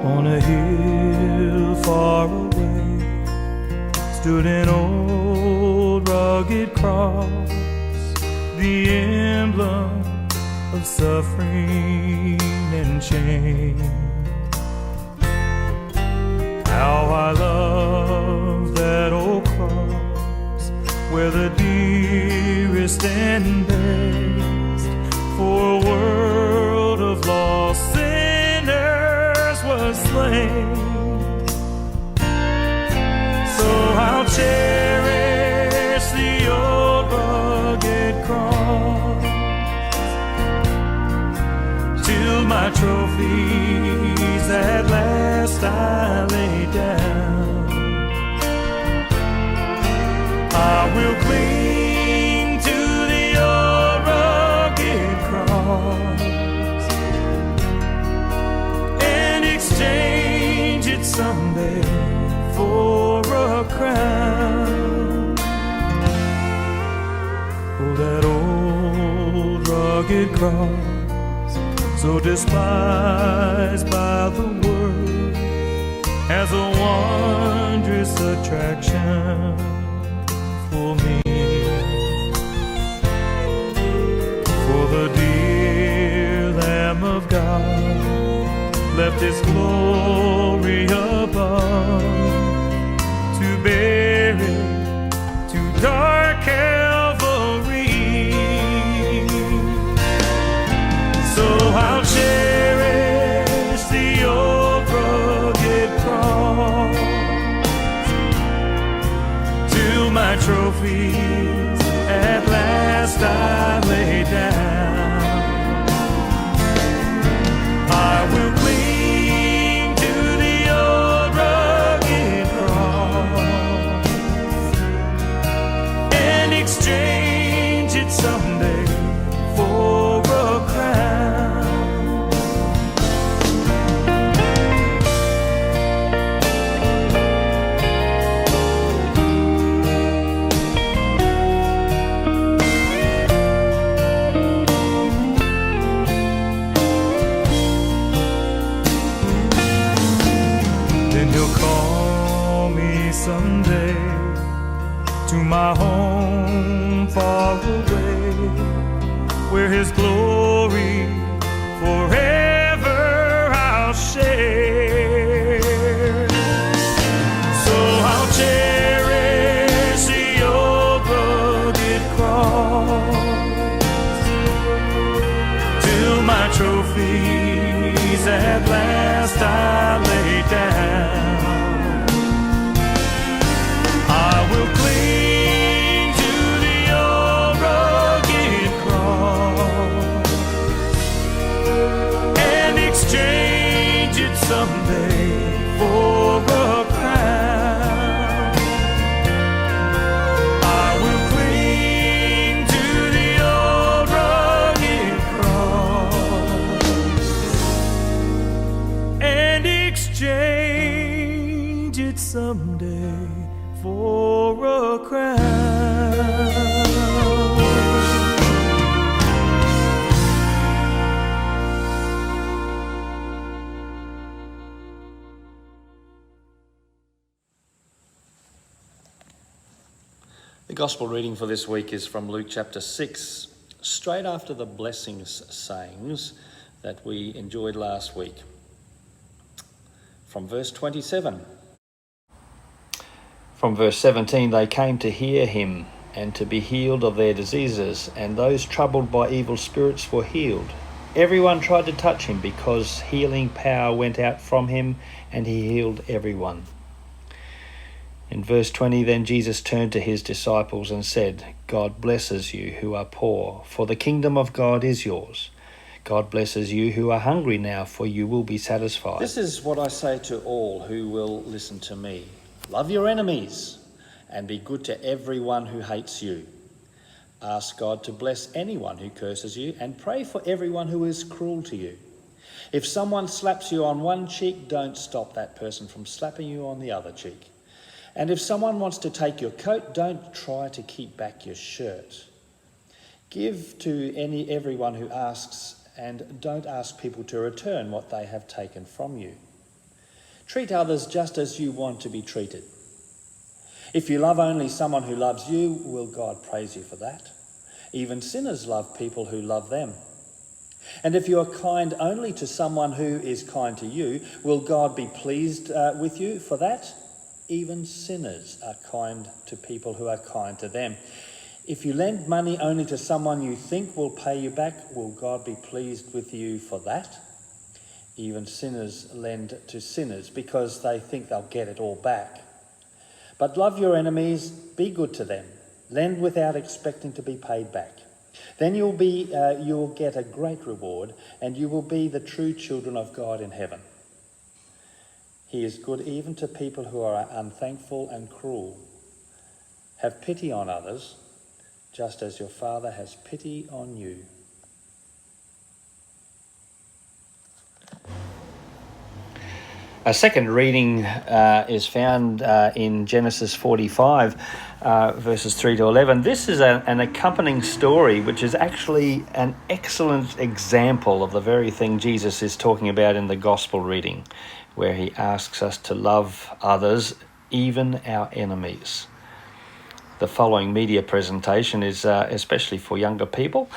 On a hill far away stood an old rugged cross, the emblem of suffering and shame. How I love that old cross, where the dearest and best for a world of lost sinners was slain. So I'll cherish the old rugged cross till my trophies at last I lay down. I will cling to the old rugged cross and exchange it someday for a crown. Oh, that old rugged cross, so despised by the world, has a wondrous attraction for me. For the dear Lamb of God left His glory above to bear it to dark Calvary. So I'll cherish the old rugged cross till my trophies at last I lay down. I will cling to the old rugged cross and exchange it someday for a crown. Then He'll call me someday to my home far away, where His glory forever I'll share. So I'll cherish the old rugged cross till my trophies at last I lay down. I will cling to the old rugged cross and exchange it someday for a crown. I will cling to the old rugged cross and exchange it someday for a crown. The Gospel reading for this week is from Luke chapter 6, straight after the blessings sayings that we enjoyed last week. From verse 27. From verse 17, they came to hear him and to be healed of their diseases, and those troubled by evil spirits were healed. Everyone tried to touch him because healing power went out from him, and he healed everyone. In verse 20, then Jesus turned to his disciples and said, God blesses you who are poor, for the kingdom of God is yours. God blesses you who are hungry now, for you will be satisfied. This is what I say to all who will listen to me. Love your enemies and be good to everyone who hates you. Ask God to bless anyone who curses you and pray for everyone who is cruel to you. If someone slaps you on one cheek, don't stop that person from slapping you on the other cheek. And if someone wants to take your coat, don't try to keep back your shirt. Give to everyone who asks, and don't ask people to return what they have taken from you. Treat others just as you want to be treated. If you love only someone who loves you, will God praise you for that? Even sinners love people who love them. And if you are kind only to someone who is kind to you, will God be pleased with you for that? Even sinners are kind to people who are kind to them. If you lend money only to someone you think will pay you back, will God be pleased with you for that? Even sinners lend to sinners because they think they'll get it all back. But love your enemies, be good to them, lend without expecting to be paid back. Then you'll get a great reward, and you will be the true children of God in heaven. He is good even to people who are unthankful and cruel. Have pity on others, just as your Father has pity on you. A second reading is found in Genesis 45, verses 3 to 11. This is an accompanying story, which is actually an excellent example of the very thing Jesus is talking about in the gospel reading, where he asks us to love others, even our enemies. The following media presentation is especially for younger people,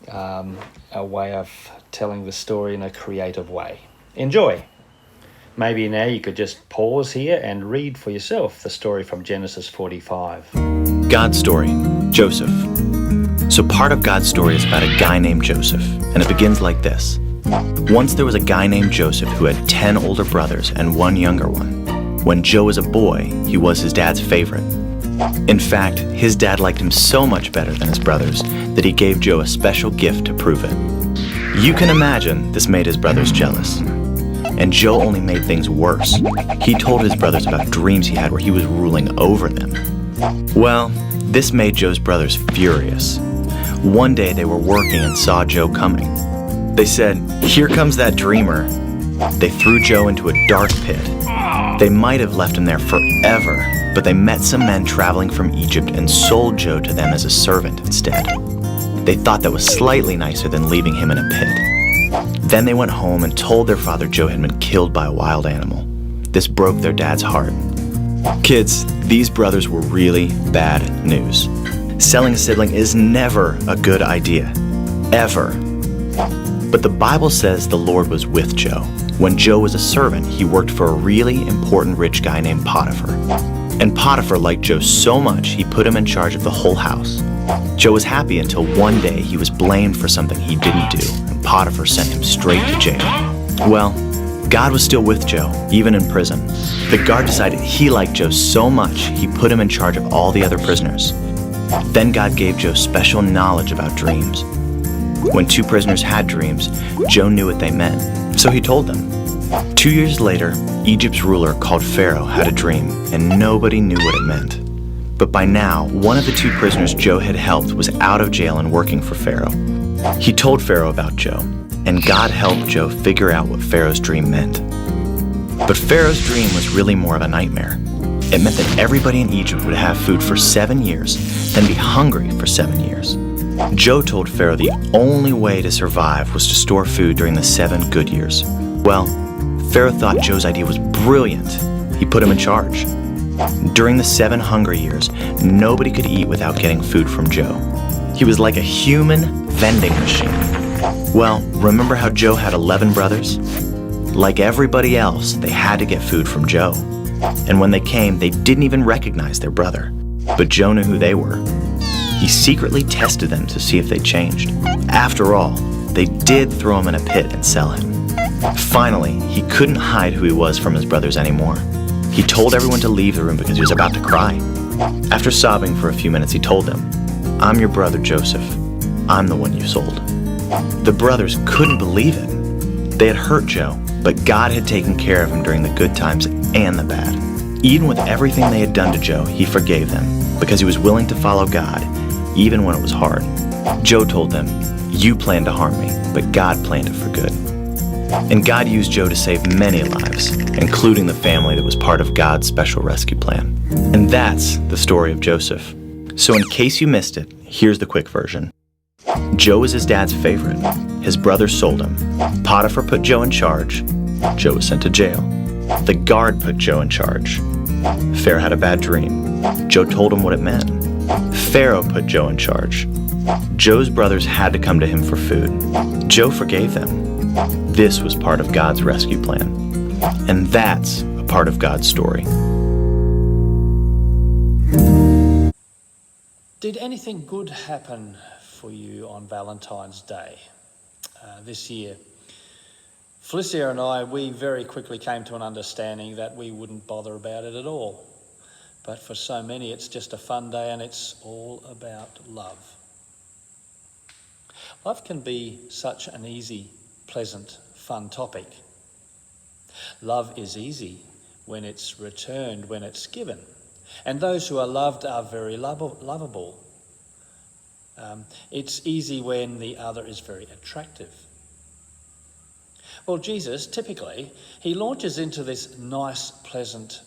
a way of telling the story in a creative way. Enjoy. Maybe now you could just pause here and read for yourself the story from Genesis 45. God's story, Joseph. So part of God's story is about a guy named Joseph, and it begins like this. Once there was a guy named Joseph who had 10 older brothers and one younger one. When Joe was a boy, he was his dad's favorite. In fact, his dad liked him so much better than his brothers that he gave Joe a special gift to prove it. You can imagine this made his brothers jealous. And Joe only made things worse. He told his brothers about dreams he had where he was ruling over them. Well, this made Joe's brothers furious. One day they were working and saw Joe coming. They said, "Here comes that dreamer." They threw Joe into a dark pit. They might have left him there forever, but they met some men traveling from Egypt and sold Joe to them as a servant instead. They thought that was slightly nicer than leaving him in a pit. Then they went home and told their father Joe had been killed by a wild animal. This broke their dad's heart. Kids, these brothers were really bad news. Selling a sibling is never a good idea. Ever. But the Bible says the Lord was with Joe. When Joe was a servant, he worked for a really important rich guy named Potiphar. And Potiphar liked Joe so much, he put him in charge of the whole house. Joe was happy until one day he was blamed for something he didn't do, and Potiphar sent him straight to jail. Well, God was still with Joe, even in prison. The guard decided he liked Joe so much, he put him in charge of all the other prisoners. Then God gave Joe special knowledge about dreams. When two prisoners had dreams, Joe knew what they meant, so he told them. 2 years later, Egypt's ruler called Pharaoh had a dream, and nobody knew what it meant. But by now, one of the two prisoners Joe had helped was out of jail and working for Pharaoh. He told Pharaoh about Joe, and God helped Joe figure out what Pharaoh's dream meant. But Pharaoh's dream was really more of a nightmare. It meant that everybody in Egypt would have food for 7 years, then be hungry for 7 years. Joe told Pharaoh the only way to survive was to store food during the 7 good years. Well, Pharaoh thought Joe's idea was brilliant. He put him in charge. During the 7 hungry years, nobody could eat without getting food from Joe. He was like a human vending machine. Well, remember how Joe had 11 brothers? Like everybody else, they had to get food from Joe. And when they came, they didn't even recognize their brother. But Joe knew who they were. He secretly tested them to see if they changed. After all, they did throw him in a pit and sell him. Finally, he couldn't hide who he was from his brothers anymore. He told everyone to leave the room because he was about to cry. After sobbing for a few minutes, he told them, "I'm your brother Joseph. I'm the one you sold." The brothers couldn't believe it. They had hurt Joe, but God had taken care of him during the good times and the bad. Even with everything they had done to Joe, he forgave them because he was willing to follow God, even when it was hard. Joe told them, "You planned to harm me, but God planned it for good." And God used Joe to save many lives, including the family that was part of God's special rescue plan. And that's the story of Joseph. So in case you missed it, here's the quick version. Joe was his dad's favorite. His brothers sold him. Potiphar put Joe in charge. Joe was sent to jail. The guard put Joe in charge. Pharaoh had a bad dream. Joe told him what it meant. Pharaoh put Joe in charge. Joe's brothers had to come to him for food. Joe forgave them. This was part of God's rescue plan. And that's a part of God's story. Did anything good happen for you on Valentine's Day this year? Felicia and I, we very quickly came to an understanding that we wouldn't bother about it at all. But for so many, it's just a fun day and it's all about love. Love can be such an easy, pleasant, fun topic. Love is easy when it's returned, when it's given. And those who are loved are very lovable. It's easy when the other is very attractive. Well, Jesus, typically, he launches into this nice, pleasant,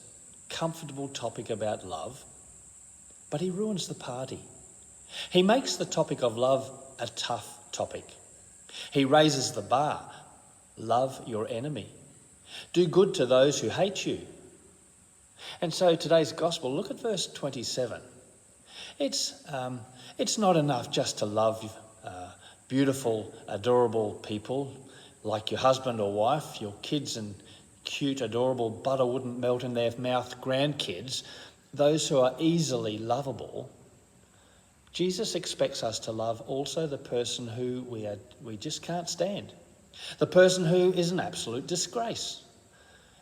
comfortable topic about love, but he ruins the party. He makes the topic of love a tough topic. He raises the bar. Love your enemy. Do good to those who hate you. And so today's gospel, look at verse 27. It's not enough just to love beautiful, adorable people like your husband or wife, your kids and cute, adorable, butter wouldn't melt in their mouth grandkids, those who are easily lovable. Jesus expects us to love also the person who we just can't stand, the person who is an absolute disgrace,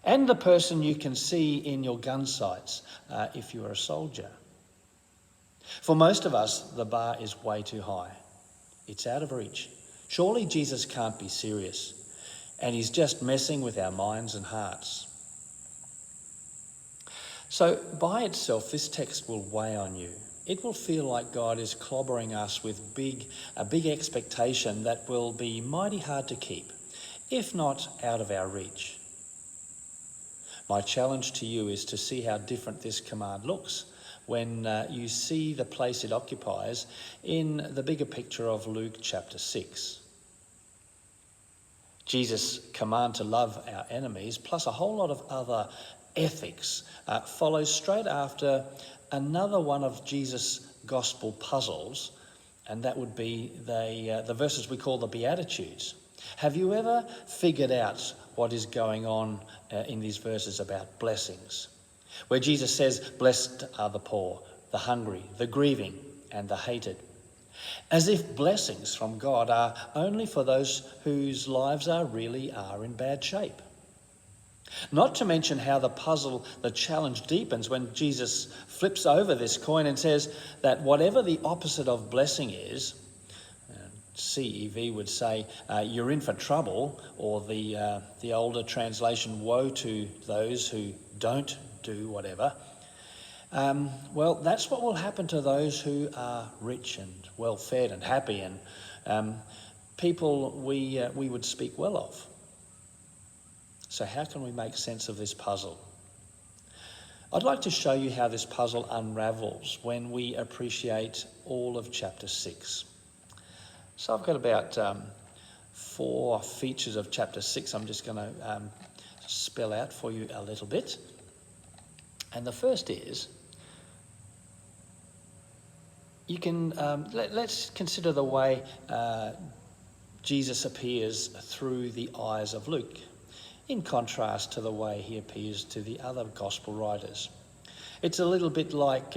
and the person you can see in your gun sights if you're a soldier. For most of us, the bar is way too high. It's out of reach. Surely Jesus can't be serious, and he's just messing with our minds and hearts. So by itself, this text will weigh on you. It will feel like God is clobbering us with a big expectation that will be mighty hard to keep, if not out of our reach. My challenge to you is to see how different this command looks when you see the place it occupies in the bigger picture of Luke chapter 6. Jesus' command to love our enemies, plus a whole lot of other ethics, follows straight after another one of Jesus' gospel puzzles, and that would be the verses we call the Beatitudes. Have you ever figured out what is going on in these verses about blessings? Where Jesus says, blessed are the poor, the hungry, the grieving, and the hated. As if blessings from God are only for those whose lives really are in bad shape. Not to mention how the challenge deepens when Jesus flips over this coin and says that whatever the opposite of blessing is, CEV would say, you're in for trouble, or the older translation, woe to those who don't do whatever. Well, that's what will happen to those who are rich and well-fed and happy and people we would speak well of. So how can we make sense of this puzzle? I'd like to show you how this puzzle unravels when we appreciate all of chapter 6. So I've got about 4 features of chapter 6 I'm just going to spell out for you a little bit. And the first is, you can let's consider the way Jesus appears through the eyes of Luke, in contrast to the way he appears to the other gospel writers. It's a little bit like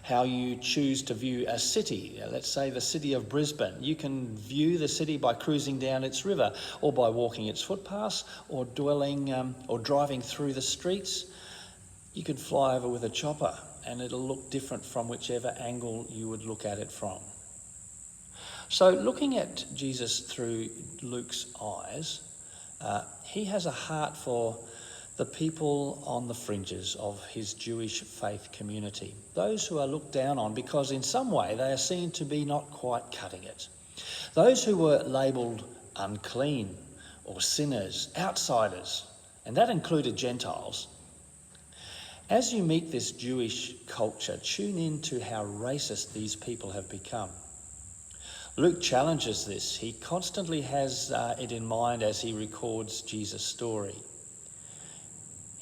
how you choose to view a city. Let's say the city of Brisbane. You can view the city by cruising down its river, or by walking its footpaths, or driving through the streets. You could fly over with a chopper and it'll look different from whichever angle you would look at it from. So looking at Jesus through Luke's eyes, he has a heart for the people on the fringes of his Jewish faith community, those who are looked down on because in some way they are seen to be not quite cutting it. Those who were labelled unclean or sinners, outsiders, and that included Gentiles. As you meet this Jewish culture, tune in to how racist these people have become. Luke challenges this. He constantly has it in mind as he records Jesus' story.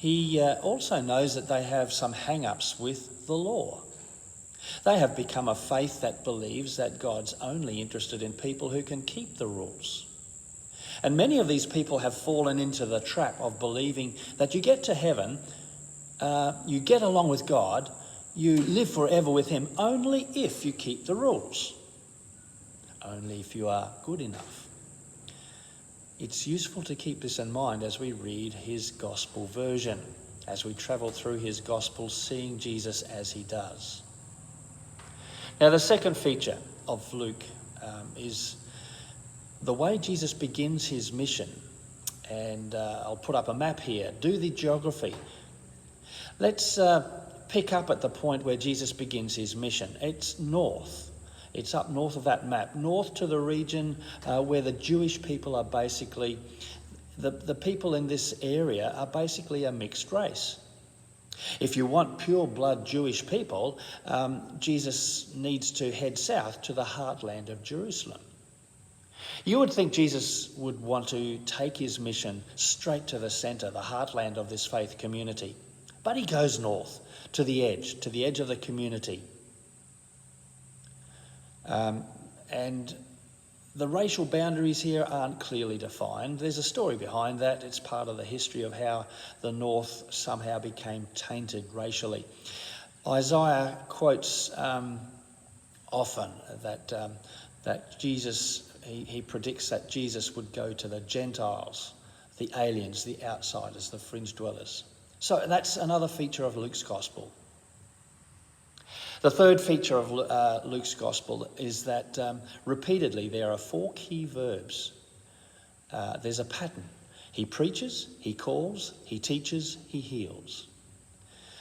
He also knows that they have some hang-ups with the law. They have become a faith that believes that God's only interested in people who can keep the rules. And many of these people have fallen into the trap of believing that you get to heaven, you get along with God, you live forever with him only if you keep the rules, only if you are good enough. It's useful to keep this in mind as we read his gospel version, as we travel through his gospel, seeing Jesus as he does. Now, the second feature of Luke is the way Jesus begins his mission. And I'll put up a map here. Do the geography. Let's pick up at the point where Jesus begins his mission. It's north. It's up north of that map, north to the region where the Jewish people are basically, the people in this area are basically a mixed race. If you want pure blood Jewish people, Jesus needs to head south to the heartland of Jerusalem. You would think Jesus would want to take his mission straight to the centre, the heartland of this faith community. But he goes north to the edge of the community. And the racial boundaries here aren't clearly defined. There's a story behind that. It's part of the history of how the north somehow became tainted racially. Isaiah quotes often that Jesus, he predicts that Jesus would go to the Gentiles, the aliens, the outsiders, the fringe dwellers. So that's another feature of Luke's gospel. The third feature of Luke's gospel is that repeatedly there are 4 key verbs. There's a pattern. He preaches, he calls, he teaches, he heals.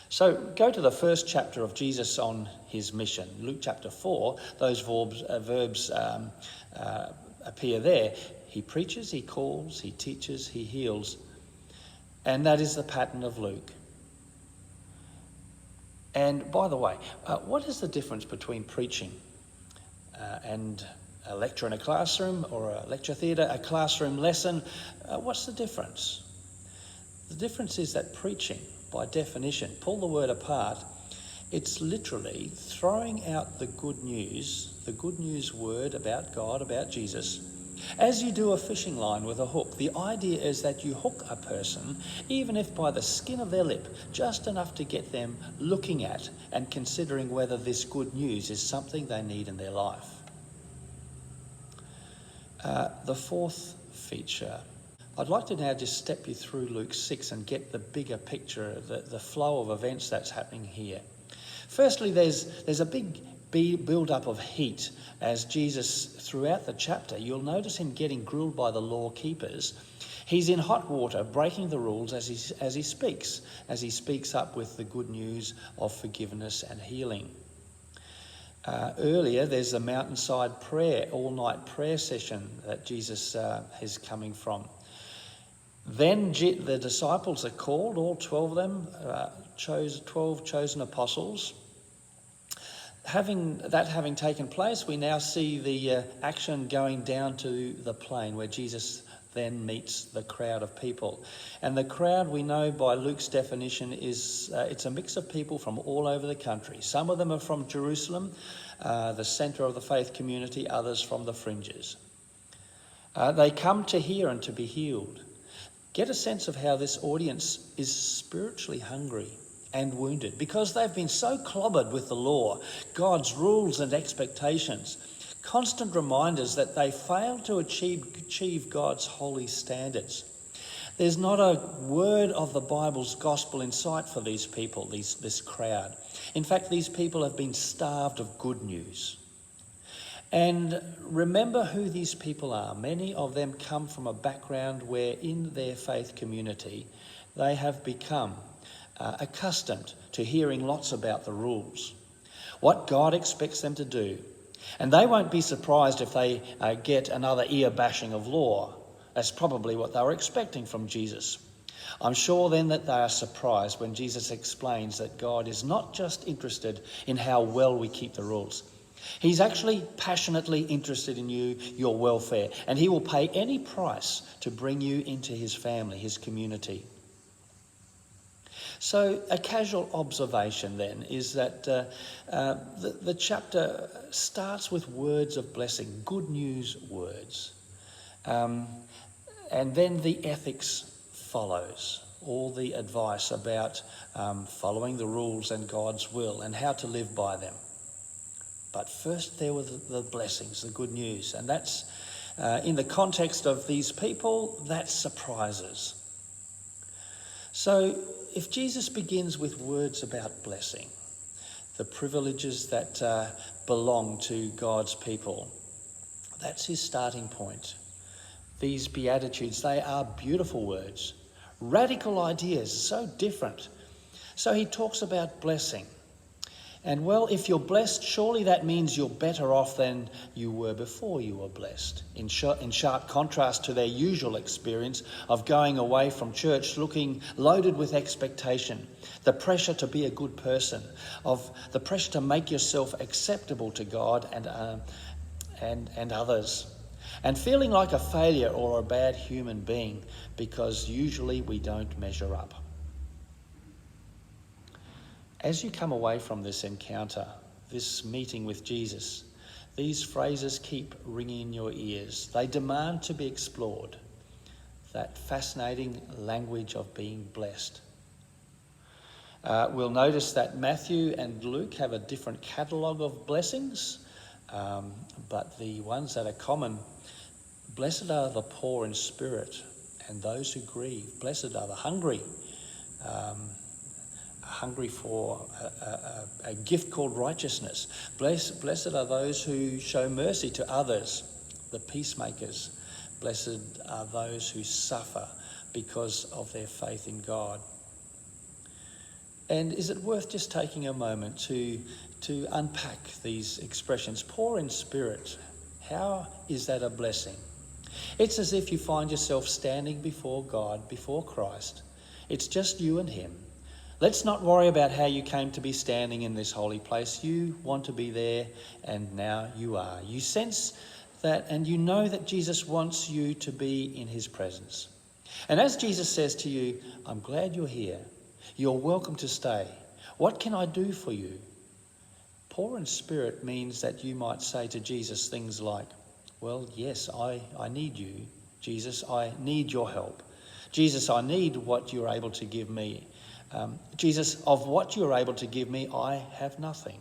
So go to the first chapter of Jesus on his mission, Luke chapter 4. Those verbs appear there. He preaches, he calls, he teaches, he heals. And that is the pattern of Luke. And by the way, what is the difference between preaching and a lecture in a classroom, or a lecture theatre, a classroom lesson? What's the difference? The difference is that preaching, by definition, pull the word apart, it's literally throwing out the good news word about God, about Jesus, as you do a fishing line with a hook. The idea is that you hook a person, even if by the skin of their lip, just enough to get them looking at and considering whether this good news is something they need in their life. The fourth feature, I'd like to now just step you through Luke 6 and get the bigger picture, the flow of events that's happening here. Firstly, there's a big build-up of heat as Jesus, throughout the chapter, you'll notice him getting grilled by the law keepers. He's in hot water, breaking the rules as he speaks up with the good news of forgiveness and healing. Earlier, there's a mountainside prayer, all-night prayer session that Jesus is coming from. Then the disciples are called, all 12 of them, 12 chosen apostles. Having taken place, we now see the action going down to the plain where Jesus then meets the crowd of people. And the crowd, we know by Luke's definition, is it's a mix of people from all over the country. Some of them are from Jerusalem, the centre of the faith community, others from the fringes. They come to hear and to be healed. Get a sense of how this audience is spiritually hungry and wounded, because they've been so clobbered with the law, God's rules and expectations, constant reminders that they failed to achieve God's holy standards. There's not a word of the Bible's gospel in sight for these people, this crowd. In fact, these people have been starved of good news. And remember who these people are. Many of them come from a background where in their faith community they have become accustomed to hearing lots about the rules, what God expects them to do. And they won't be surprised if they get another ear bashing of law. That's probably what they were expecting from Jesus. I'm sure then that they are surprised when Jesus explains that God is not just interested in how well we keep the rules. He's actually passionately interested in you, your welfare, and he will pay any price to bring you into his family, his community. So a casual observation then is that the chapter starts with words of blessing, good news words. And then the ethics follows, all the advice about following the rules and God's will and how to live by them. But first there were the blessings, the good news. And that's, in the context of these people, that surprises. So if Jesus begins with words about blessing, the privileges that belong to God's people, that's his starting point. These Beatitudes, they are beautiful words, radical ideas, so different. So he talks about blessing. And well, if you're blessed, surely that means you're better off than you were before you were blessed. In sharp contrast to their usual experience of going away from church looking loaded with expectation, the pressure to be a good person, of the pressure to make yourself acceptable to God and others, and feeling like a failure or a bad human being because usually we don't measure up. As you come away from this encounter, this meeting with Jesus, these phrases keep ringing in your ears. They demand to be explored, that fascinating language of being blessed. We'll notice that Matthew and Luke have a different catalogue of blessings, but the ones that are common: blessed are the poor in spirit and those who grieve. Blessed are the hungry, hungry for a gift called righteousness. Blessed are those who show mercy to others, the peacemakers. Blessed are those who suffer because of their faith in God. And is it worth just taking a moment to unpack these expressions? Poor in spirit, how is that a blessing? It's as if you find yourself standing before God, before Christ. It's just you and him. Let's not worry about how you came to be standing in this holy place. You want to be there, and now you are. You sense that, and you know that Jesus wants you to be in his presence. And as Jesus says to you, I'm glad you're here. You're welcome to stay. What can I do for you? Poor in spirit means that you might say to Jesus things like, well, yes, I need you. Jesus, I need your help. Jesus, I need what you're able to give me. Jesus, of what you're able to give me, I have nothing.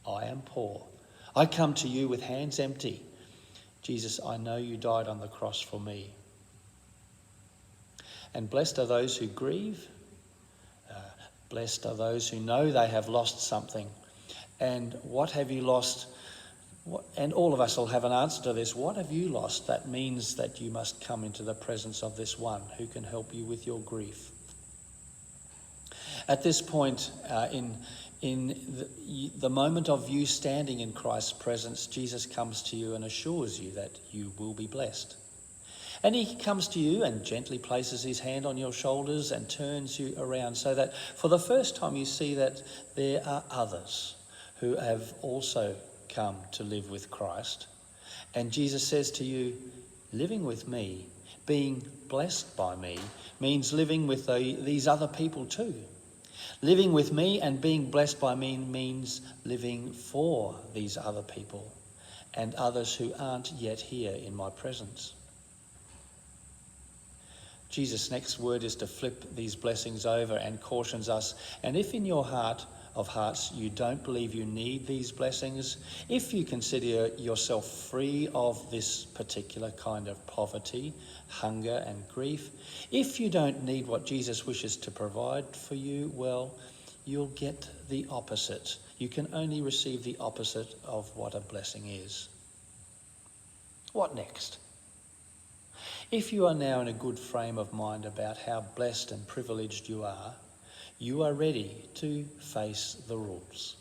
I am poor. I come to you with hands empty. Jesus, I know you died on the cross for me. And blessed are those who grieve. Blessed are those who know they have lost something. And what have you lost? And all of us will have an answer to this. What have you lost? That means that you must come into the presence of this one who can help you with your grief. At this point, in the moment of you standing in Christ's presence, Jesus comes to you and assures you that you will be blessed. And he comes to you and gently places his hand on your shoulders and turns you around so that for the first time you see that there are others who have also come to live with Christ. And Jesus says to you, living with me, being blessed by me, means living with these other people too. Living with me and being blessed by me means living for these other people and others who aren't yet here in my presence. Jesus' next word is to flip these blessings over and cautions us. And if in your heart of hearts you don't believe you need these blessings, if you consider yourself free of this particular kind of poverty, hunger and grief, if you don't need what Jesus wishes to provide for you, well, you'll get the opposite. You can only receive the opposite of what a blessing is. What next? If you are now in a good frame of mind about how blessed and privileged you are ready to face the rules,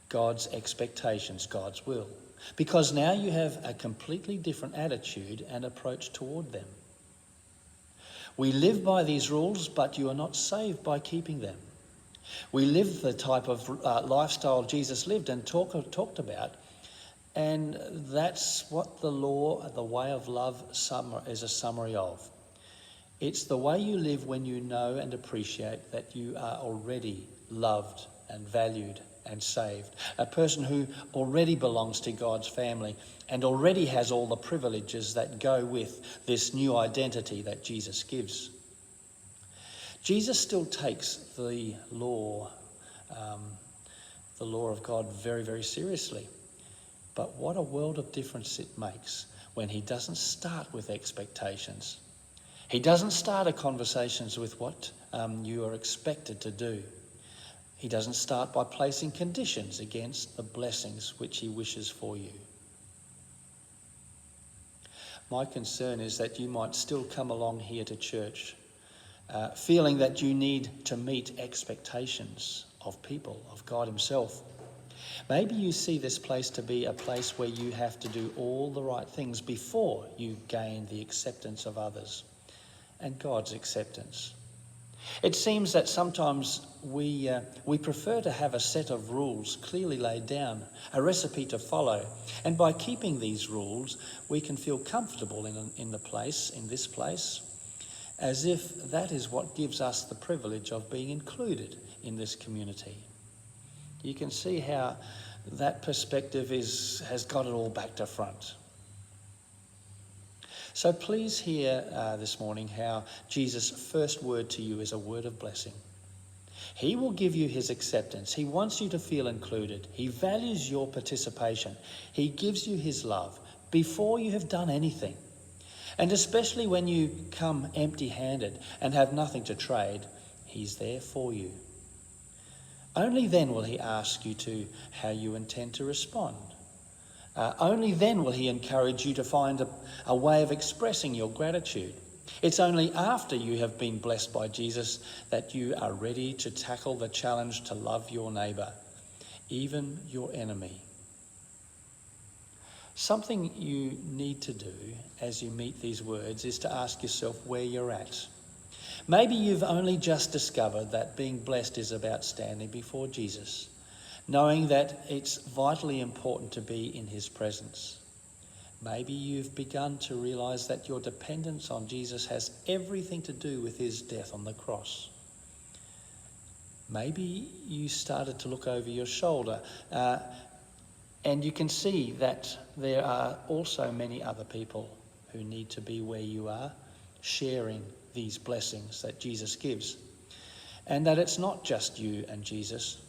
God's expectations, God's will, because now you have a completely different attitude and approach toward them. We live by these rules, but you are not saved by keeping them. We live the type of lifestyle Jesus lived and talked about, and that's what the law, the way of love is a summary of. It's the way you live when you know and appreciate that you are already loved and valued and saved. A person who already belongs to God's family and already has all the privileges that go with this new identity that Jesus gives. Jesus still takes the law of God very, very seriously. But what a world of difference it makes when he doesn't start with expectations. He doesn't start a conversation with what you are expected to do. He doesn't start by placing conditions against the blessings which he wishes for you. My concern is that you might still come along here to church feeling that you need to meet expectations of people, of God himself. Maybe you see this place to be a place where you have to do all the right things before you gain the acceptance of others and God's acceptance. It seems that sometimes we prefer to have a set of rules clearly laid down, a recipe to follow, and by keeping these rules, we can feel comfortable in this place, as if that is what gives us the privilege of being included in this community. You can see how that perspective has got it all back to front. So please hear this morning how Jesus' first word to you is a word of blessing. He will give you his acceptance. He wants you to feel included. He values your participation. He gives you his love before you have done anything. And especially when you come empty-handed and have nothing to trade, he's there for you. Only then will he ask you to how you intend to respond. Only then will he encourage you to find a way of expressing your gratitude. It's only after you have been blessed by Jesus that you are ready to tackle the challenge to love your neighbour, even your enemy. Something you need to do as you meet these words is to ask yourself where you're at. Maybe you've only just discovered that being blessed is about standing before Jesus, knowing that it's vitally important to be in his presence. Maybe you've begun to realise that your dependence on Jesus has everything to do with his death on the cross. Maybe you started to look over your shoulder and you can see that there are also many other people who need to be where you are, sharing these blessings that Jesus gives. And that it's not just you and Jesus.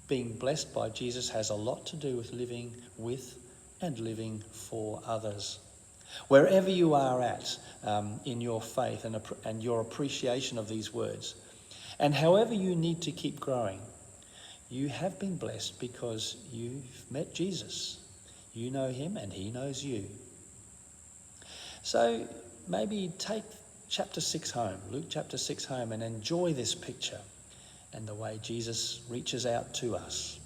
Being blessed by Jesus has a lot to do with living with and living for others. Wherever you are at in your faith and your appreciation of these words, and however you need to keep growing, you have been blessed because you've met Jesus. You know him and he knows you. So maybe take chapter 6 home, Luke chapter 6 home, and enjoy this picture and the way Jesus reaches out to us.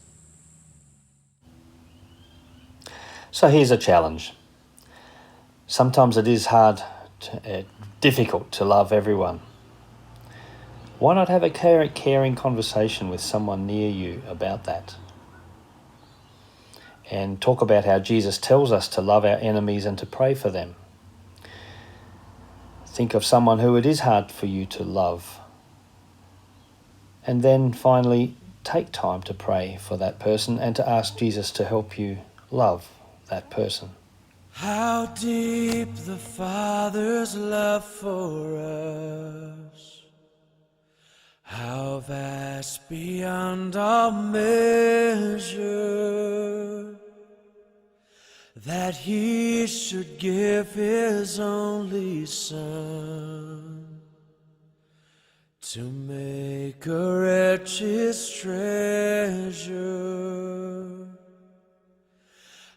So here's a challenge. Sometimes it is difficult to love everyone. Why not have a caring conversation with someone near you about that? And talk about how Jesus tells us to love our enemies and to pray for them. Think of someone who it is hard for you to love. And then finally, take time to pray for that person and to ask Jesus to help you love that person. How deep the Father's love for us, how vast beyond all measure, that he should give his only Son to make a wretch his treasure.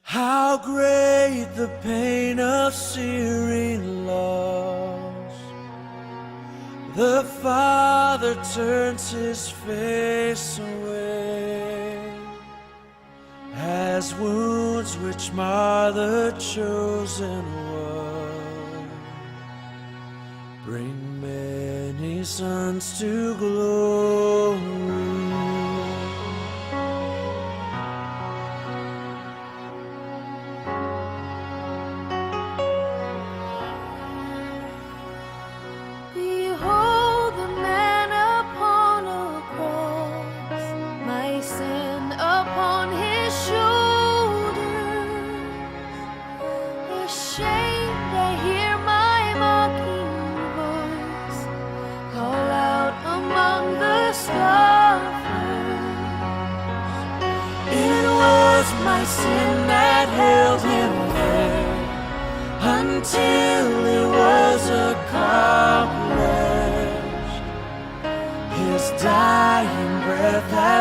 How great the pain of searing loss, the Father turns his face away, as wounds which mar the chosen one bring many sons to glory.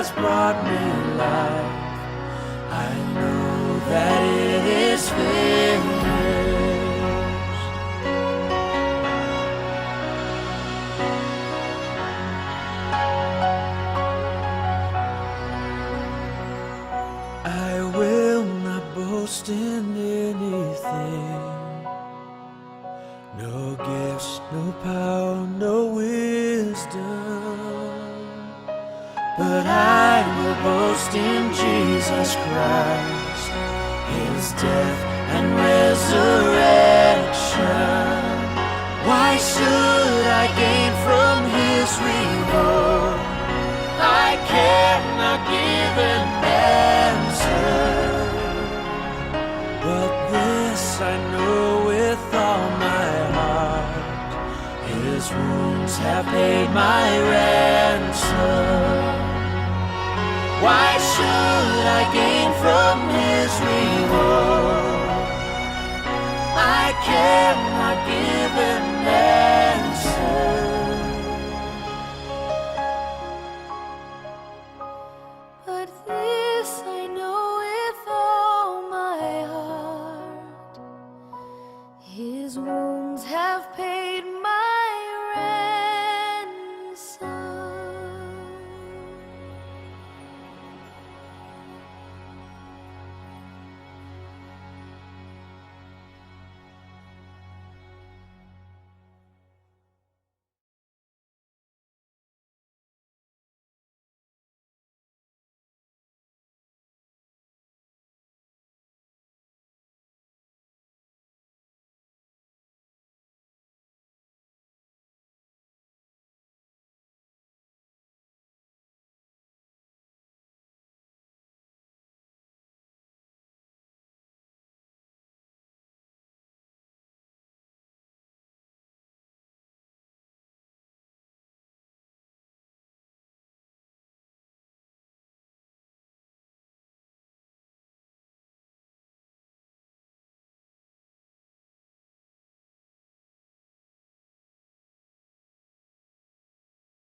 has brought me life. I know that it is finished. I will not boast in anything. No gifts, no power, no wisdom. But I will boast in Jesus Christ, His death and resurrection. Why should I gain from His reward? I cannot give an answer. But this I know with all my heart, His wounds have paid my ransom. Why should I gain from His reward? I cannot give